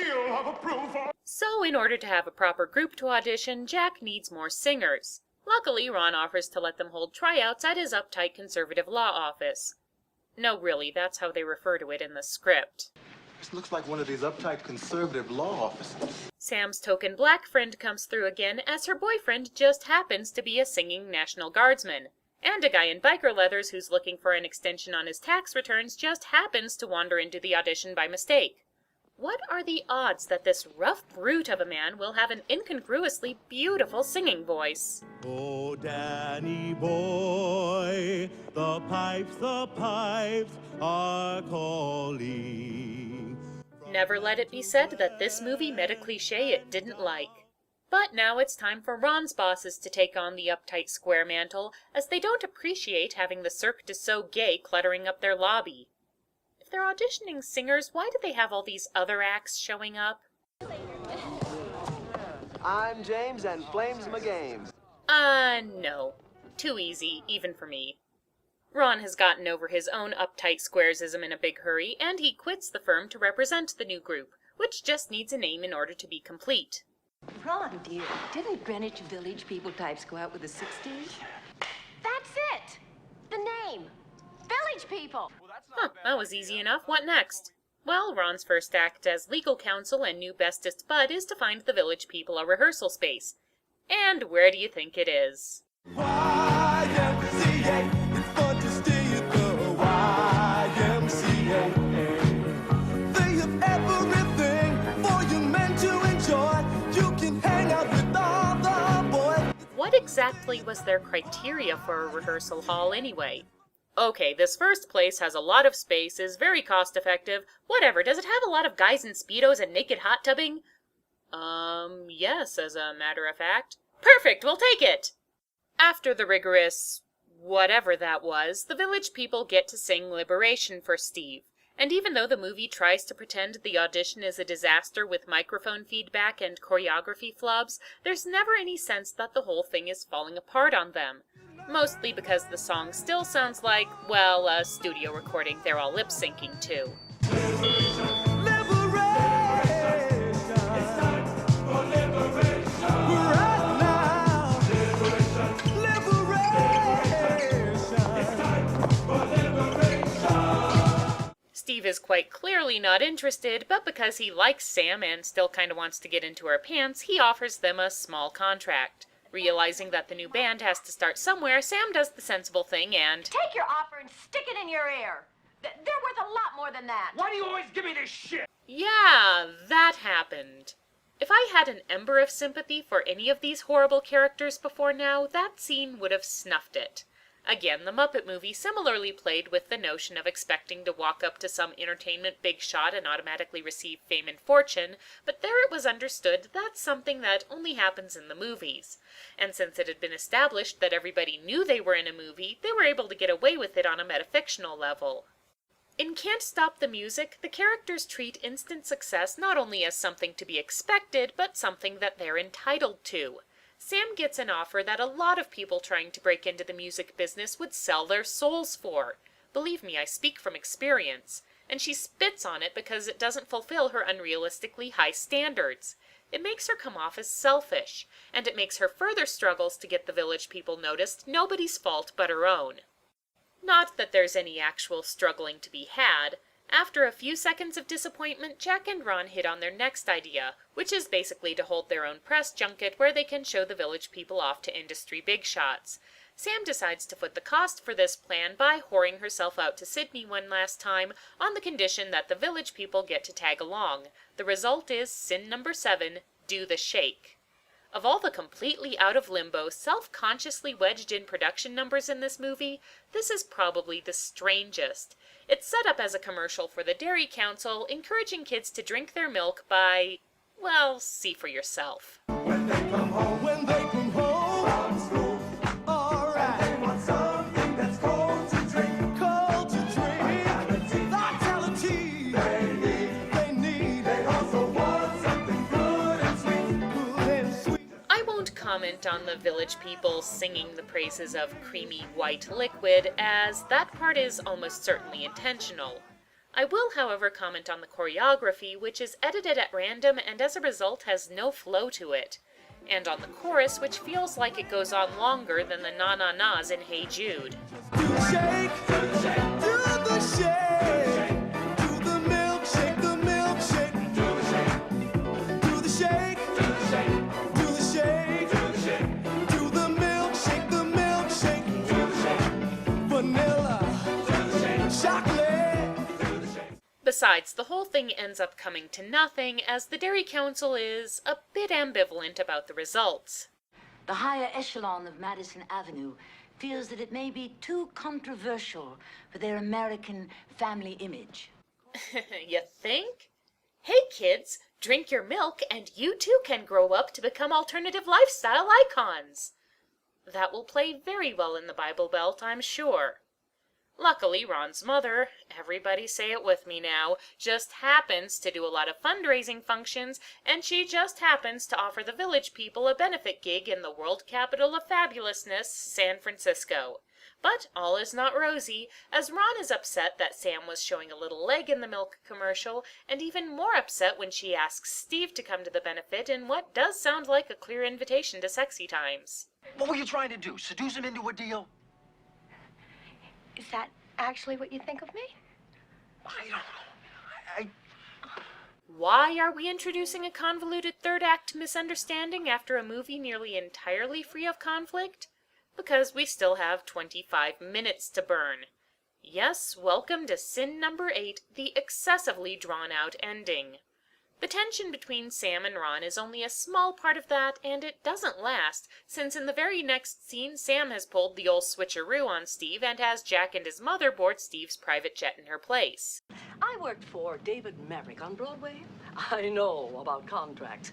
seal of approval. So in order to have a proper group to audition, Jack needs more singers. Luckily, Ron offers to let them hold tryouts at his uptight conservative law office. No, really, that's how they refer to it in the script. This looks like one of these uptight conservative law offices. Sam's token black friend comes through again, as her boyfriend just happens to be a singing National Guardsman. And a guy in biker leathers who's looking for an extension on his tax returns just happens to wander into the audition by mistake. What are the odds that this rough brute of a man will have an incongruously beautiful singing voice? Oh, Danny boy, the pipes are calling. Never let it be said that this movie met a cliche it didn't like. But now it's time for Ron's bosses to take on the uptight square mantle, as they don't appreciate having the Cirque du Soleil gay cluttering up their lobby. If they're auditioning singers, why do they have all these other acts showing up? I'm James, and flames my games. No. Too easy, even for me. Ron has gotten over his own uptight squaresism in a big hurry, and he quits the firm to represent the new group, which just needs a name in order to be complete. Ron, dear, didn't Greenwich Village people types go out with the 60s? That's it! The name! Village People! Huh, that was easy enough. What next? Well, Ron's first act as legal counsel and new bestest bud is to find the Village People a rehearsal space. And where do you think it is? YMCA, it's fun to stay at the YMCA. They have everything for you men to enjoy. You can hang out with all the boys. What exactly was their criteria for a rehearsal hall anyway? Okay, this first place has a lot of space, is very cost-effective, whatever. Does it have a lot of guys in Speedos and naked hot tubbing? Yes, as a matter of fact. Perfect, we'll take it! After the rigorous whatever that was, the Village People get to sing Liberation for Steve. And even though the movie tries to pretend the audition is a disaster with microphone feedback and choreography flubs, there's never any sense that the whole thing is falling apart on them. Mostly because the song still sounds like, well, a studio recording they're all lip-syncing to. Steve is quite clearly not interested, but because he likes Sam and still kinda wants to get into her pants, he offers them a small contract. Realizing that the new band has to start somewhere, Sam does the sensible thing and... Take your offer and stick it in your ear. They're worth a lot more than that. Why do you always give me this shit? Yeah, that happened. If I had an ember of sympathy for any of these horrible characters before now, that scene would have snuffed it. Again, the Muppet movie similarly played with the notion of expecting to walk up to some entertainment big shot and automatically receive fame and fortune, but there it was understood that's something that only happens in the movies. And since it had been established that everybody knew they were in a movie, they were able to get away with it on a metafictional level. In Can't Stop the Music, the characters treat instant success not only as something to be expected, but something that they're entitled to. Sam gets an offer that a lot of people trying to break into the music business would sell their souls for. Believe me, I speak from experience. And she spits on it because it doesn't fulfill her unrealistically high standards. It makes her come off as selfish, and it makes her further struggles to get the Village People noticed nobody's fault but her own. Not that there's any actual struggling to be had. After a few seconds of disappointment, Jack and Ron hit on their next idea, which is basically to hold their own press junket where they can show the Village People off to industry big shots. Sam decides to foot the cost for this plan by whoring herself out to Sydney one last time on the condition that the Village People get to tag along. The result is sin number 7, do the shake. Of all the completely out of limbo, self-consciously wedged in production numbers in this movie, this is probably the strangest. It's set up as a commercial for the Dairy Council, encouraging kids to drink their milk by, well, see for yourself. When they come home from school, all right. And they want something that's cold to drink. Vitality. They need. They also want something good and sweet. I won't comment on the Village People singing the praises of creamy white liquid, as that part is almost certainly intentional. I will, however, comment on the choreography, which is edited at random and as a result has no flow to it, and on the chorus, which feels like it goes on longer than the na-na-nas in Hey Jude. Do the shake, do the shake, do the shake, do the milkshake, do the shake, do the shake, do the shake, do the shake, do the milkshake, do the shake, vanilla, chocolate. Besides, the whole thing ends up coming to nothing, as the Dairy Council is a bit ambivalent about the results. The higher echelon of Madison Avenue feels that it may be too controversial for their American family image. You think? Hey kids, drink your milk and you too can grow up to become alternative lifestyle icons. That will play very well in the Bible Belt, I'm sure. Luckily, Ron's mother, everybody say it with me now, just happens to do a lot of fundraising functions, and she just happens to offer the village people a benefit gig in the world capital of fabulousness, San Francisco. But all is not rosy, as Ron is upset that Sam was showing a little leg in the milk commercial, and even more upset when she asks Steve to come to the benefit in what does sound like a clear invitation to sexy times. What were you trying to do? Seduce him into a deal? Is that actually what you think of me? I don't know. Why are we introducing a convoluted third act misunderstanding after a movie nearly entirely free of conflict? Because we still have 25 minutes to burn. Yes, welcome to sin number 8, the excessively drawn-out ending. The tension between Sam and Ron is only a small part of that, and it doesn't last, since in the very next scene Sam has pulled the old switcheroo on Steve and has Jack and his mother board Steve's private jet in her place. I worked for David Merrick on Broadway. I know about contracts.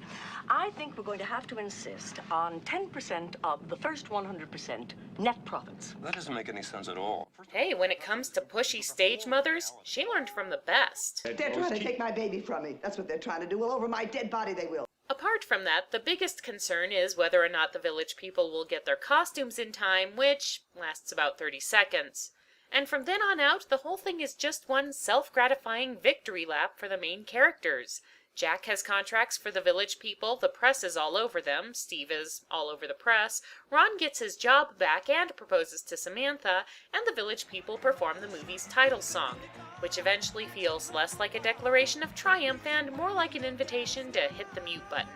I think we're going to have to insist on 10% of the first 100% net profits. That doesn't make any sense at all. Hey, when it comes to pushy stage mothers, she learned from the best. They're trying to take my baby from me. That's what they're trying to do. Well, over my dead body they will. Apart from that, the biggest concern is whether or not the village people will get their costumes in time, which lasts about 30 seconds. And from then on out, the whole thing is just one self-gratifying victory lap for the main characters. Jack has contracts for the village people, the press is all over them, Steve is all over the press, Ron gets his job back and proposes to Samantha, and the village people perform the movie's title song, which eventually feels less like a declaration of triumph and more like an invitation to hit the mute button.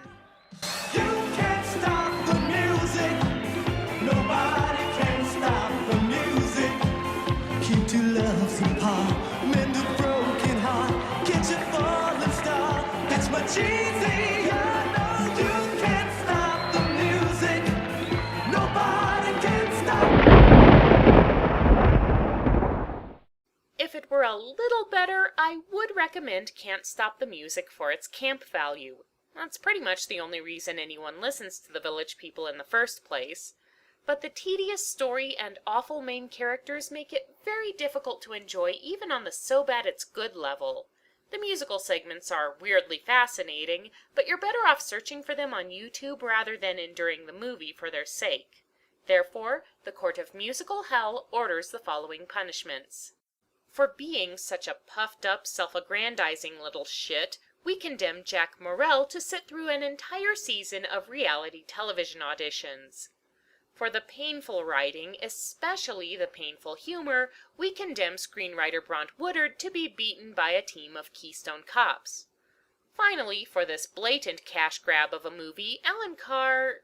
You can't stop the music. Nobody can stop the music. Keep two loves apart. Mend a broken heart. Catch a falling star. It's much easier. No, you can't stop the music. Nobody can stop. If it were a little better, I would recommend Can't Stop the Music for its camp value. That's pretty much the only reason anyone listens to the village people in the first place. But the tedious story and awful main characters make it very difficult to enjoy even on the so bad it's good level. The musical segments are weirdly fascinating, but you're better off searching for them on YouTube rather than enduring the movie for their sake. Therefore, the Court of Musical Hell orders the following punishments. For being such a puffed-up, self-aggrandizing little shit, we condemn Jack Morrell to sit through an entire season of reality television auditions. For the painful writing, especially the painful humor, we condemn screenwriter Bront Woodard to be beaten by a team of Keystone Cops. Finally, for this blatant cash grab of a movie, Alan Carr...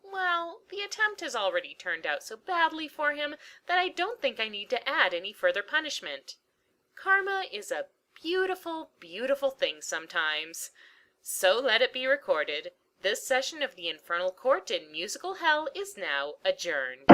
well, the attempt has already turned out so badly for him that I don't think I need to add any further punishment. Karma is a beautiful, beautiful thing sometimes. So let it be recorded. This session of the Infernal Court in Musical Hell is now adjourned.